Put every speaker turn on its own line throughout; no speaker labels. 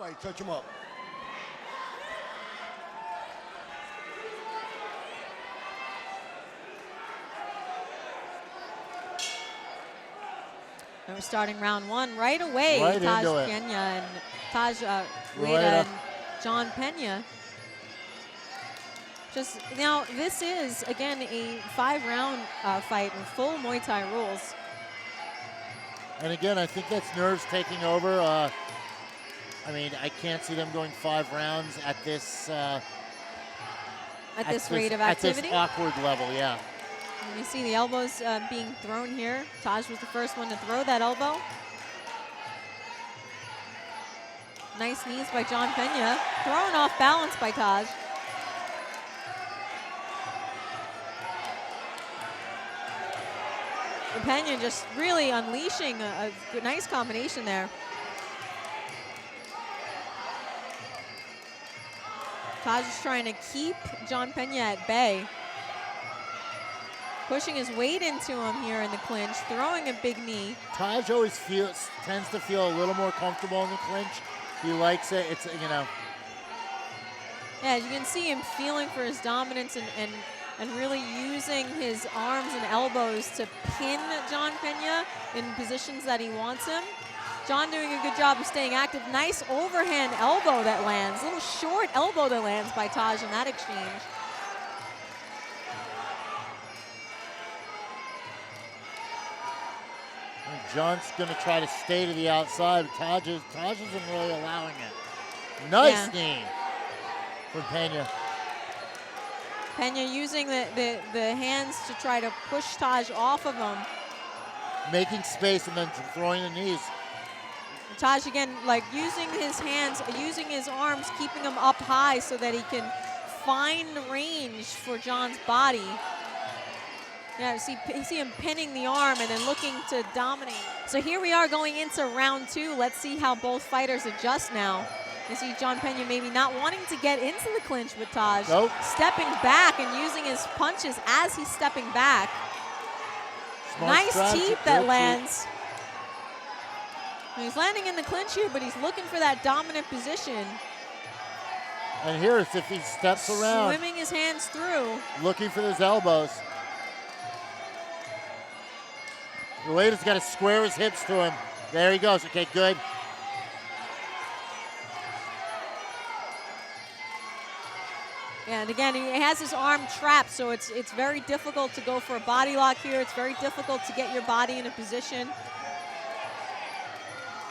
Fight, touch him up.
And we're starting round one right away.
Right
Taj
into it.
Pina and Taj Rueda and John Pena. Just now, this is again a 5-round fight with full Muay Thai rules.
And again, I think that's nerves taking over. I mean, I can't see them going 5 rounds at this
Rate of activity.
At this awkward level, yeah.
And you see the elbows being thrown here. Taj was the first one to throw that elbow. Nice knees by John Pena. Thrown off balance by Taj. And Pena just really unleashing a nice combination there. Taj is trying to keep John Pena at bay. Pushing his weight into him here in the clinch, throwing a big knee.
Taj always tends to feel a little more comfortable in the clinch. He likes it. It's, you know.
Yeah, you can see him feeling for his dominance and really using his arms and elbows to pin John Pena in positions that he wants him. John doing a good job of staying active. Nice overhand elbow that lands. A little short elbow that lands by Taj in that exchange.
John's going to try to stay to the outside. Taj isn't really allowing it. Nice knee from Pena.
Pena using the hands to try to push Taj off of him.
Making space and then throwing the knees.
Taj again, like using his hands, using his arms, keeping them up high so that he can find range for John's body. Yeah, see him pinning the arm and then looking to dominate. So here we are going into round 2. Let's see how both fighters adjust now. You see John Pena maybe not wanting to get into the clinch with Taj.
Nope.
Stepping back and using his punches as he's stepping back.
Smart
nice
strategy,
teep that lands. He's landing in the clinch here, but he's looking for that dominant position.
And here, if he steps around.
Swimming his hands through.
Looking for those elbows. Rueda's got to square his hips to him. There he goes. Okay, good.
And again, he has his arm trapped, so it's very difficult to go for a body lock here. It's very difficult to get your body in a position.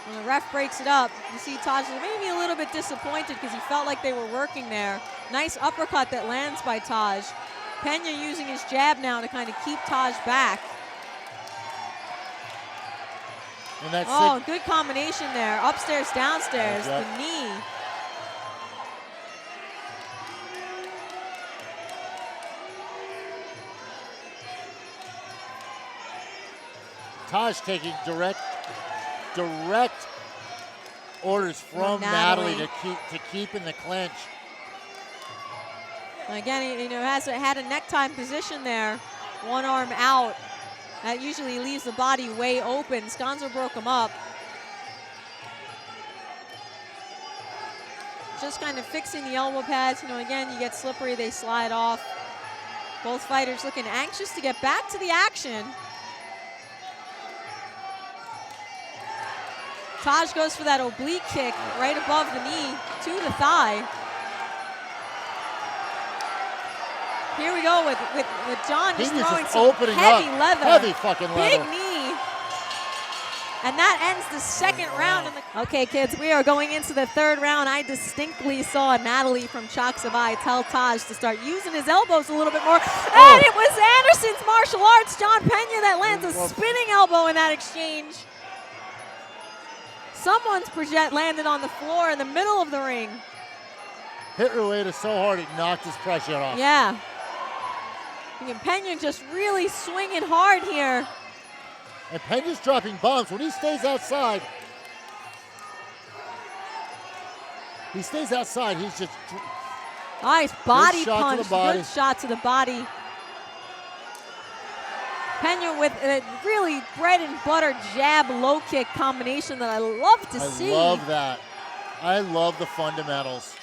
When the ref breaks it up, you see Taj is maybe a little bit disappointed because he felt like they were working there. Nice uppercut that lands by Taj. Pena using his jab now to kind of keep Taj back.
And
good combination there. Upstairs, downstairs, the knee.
Taj taking direct orders from Natalie to keep in the clinch.
Again, he had a necktie position there, one arm out. That usually leaves the body way open. Sconzo broke him up. Just kind of fixing the elbow pads. Again, you get slippery, they slide off. Both fighters looking anxious to get back to the action. Taj goes for that oblique kick right above the knee to the thigh. Here we go with John just throwing some heavy leather.
Heavy fucking leather.
Big knee. And that ends the second round. Okay, kids, we are going into the third round. I distinctly saw Natalie from Chalk Savai tell Taj to start using his elbows a little bit more. And it was Anderson's martial arts, John Pena, that lands a spinning elbow in that exchange. Someone's project landed on the floor in the middle of the ring.
Hit Rueda so hard it knocked his pressure off.
Yeah. And Pena just really swinging hard here.
And Pena's dropping bombs. When he stays outside, he's just...
Nice body punch. Good shot to the body. Pena with a really bread and butter jab low kick combination that I love to see.
I love that. I love the fundamentals.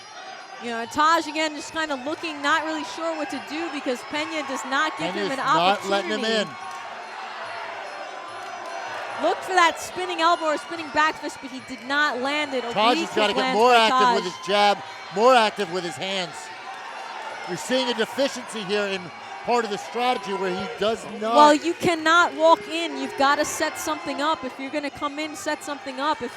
You know, Taj again just kind of looking, not really sure what to do because Pena does not give him an
not
opportunity.
letting him in.
Looked for that spinning elbow or spinning back fist, but he did not land it.
Taj has got to get more active with his jab, more active with his hands. You're seeing a deficiency here in part of the strategy where he does not.
Well, you cannot walk in. You've got to set something up. If you're going to come in, set something up. If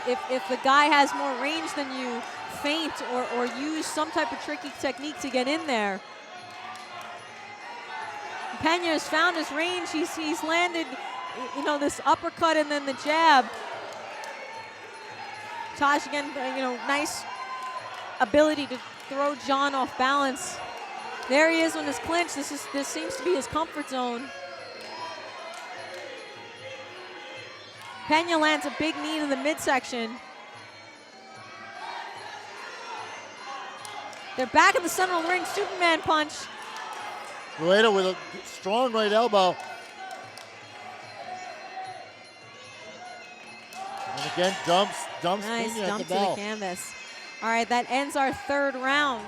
the guy has more range than you, feint or use some type of tricky technique to get in there. Pena has found his range. He's landed, you know, this uppercut and then the jab. Taj again, you know, nice ability to throw John off balance. There he is on his clinch. This seems to be his comfort zone. Pena lands a big knee to the midsection. They're back in the center of the ring. Superman punch.
Rueda with a strong right elbow. And again, dumps
nice
Pina
dump
at the
to
bell.
the canvas. All right, that ends our third round.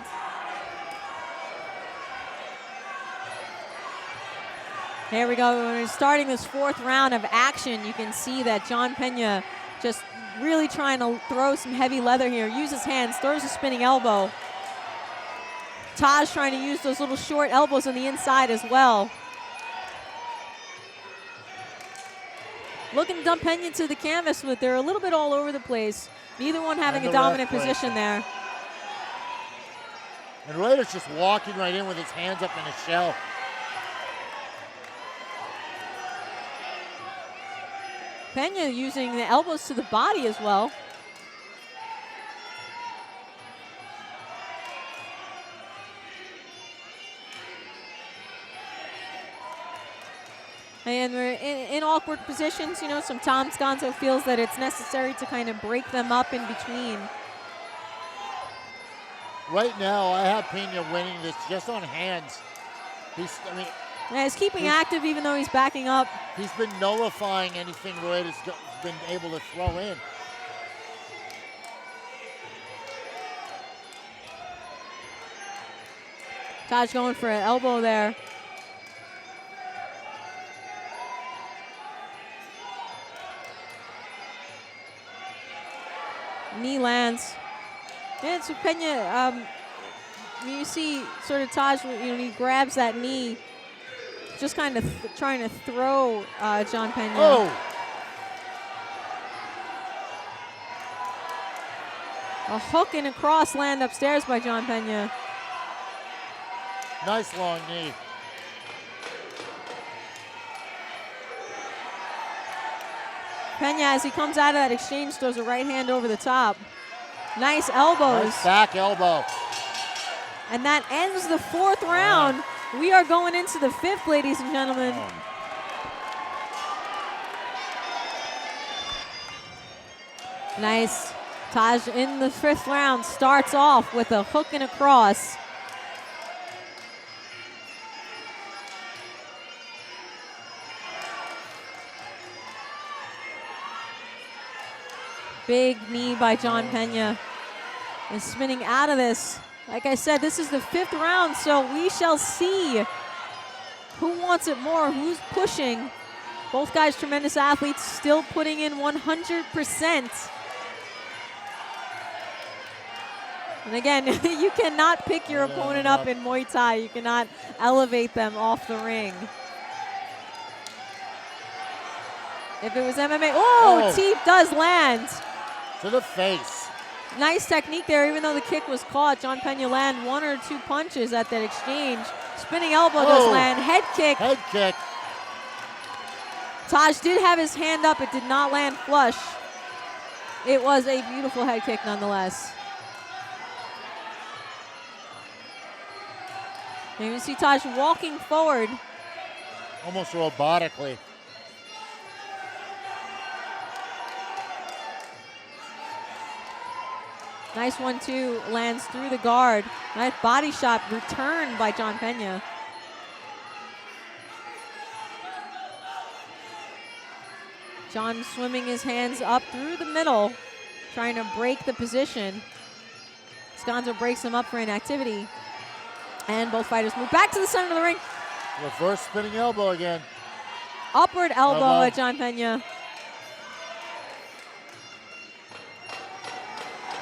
Here we go. We're starting this fourth round of action. You can see that John Pena just really trying to throw some heavy leather here. Use his hands, throws a spinning elbow. Taj trying to use those little short elbows on the inside as well. Looking to dump Pena to the canvas, but they're a little bit all over the place. Neither one having a dominant position there.
And Rueda's just walking right in with his hands up in his shell.
Pena using the elbows to the body as well. And we're in awkward positions. You know, sometimes Gonzo feels that it's necessary to kind of break them up in between.
Right now, I have Pena winning this just on hands.
He's keeping active even though he's backing up.
He's been nullifying anything Rueda's been able to throw in.
Taj going for an elbow there. Knee lands. Yeah, so Pena, you see sort of Taj, you know, he grabs that knee, just kind of trying to throw John Pena.
Oh!
A hook and a cross land upstairs by John Pena.
Nice long knee.
Pena, as he comes out of that exchange, throws a right hand over the top. Nice elbows.
Nice back elbow.
And that ends the fourth round. We are going into the fifth, ladies and gentlemen. Nice. Taj in the fifth round starts off with a hook and a cross. Big knee by John Pena. And spinning out of this. Like I said, this is the fifth round, so we shall see who wants it more, who's pushing. Both guys tremendous athletes, still putting in 100%. And again, you cannot pick your opponent up in Muay Thai. You cannot elevate them off the ring. If it was MMA, teep does land.
To the face.
Nice technique there, even though the kick was caught. John Pena land one or two punches at that exchange. Spinning elbow does land. Head kick.
Head kick.
Taj did have his hand up. It did not land flush. It was a beautiful head kick nonetheless. And you see Taj walking forward.
Almost robotically.
Nice 1-2, lands through the guard. Nice body shot returned by John Pena. John swimming his hands up through the middle, trying to break the position. Sconzo breaks him up for inactivity. And both fighters move back to the center of the ring.
Reverse spinning elbow again.
Upward elbow at John Pena.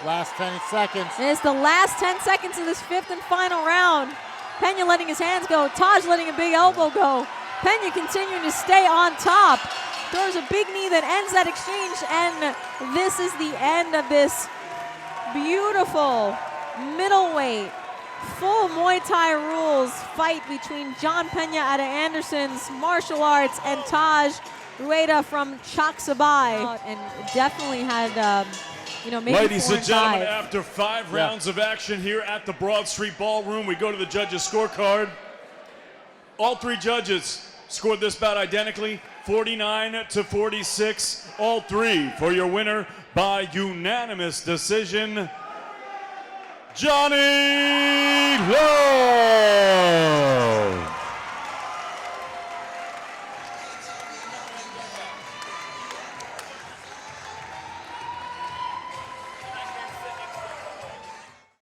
Last 10 seconds.
It's the last 10 seconds of this 5th and final round. Pena letting his hands go. Taj letting a big elbow go. Pena continuing to stay on top. Throws a big knee that ends that exchange, and this is the end of this beautiful middleweight, full Muay Thai rules fight between John Pena out of Anderson's Martial Arts and Taj Rueda from Chaksabai. And definitely had, maybe
Ladies and gentlemen,
4 and 5.
after 5 rounds of action here at the Broad Street Ballroom, we go to the judges' scorecard. All 3 judges scored this bout identically, 49-46. All 3 for your winner by unanimous decision, Johnny Law.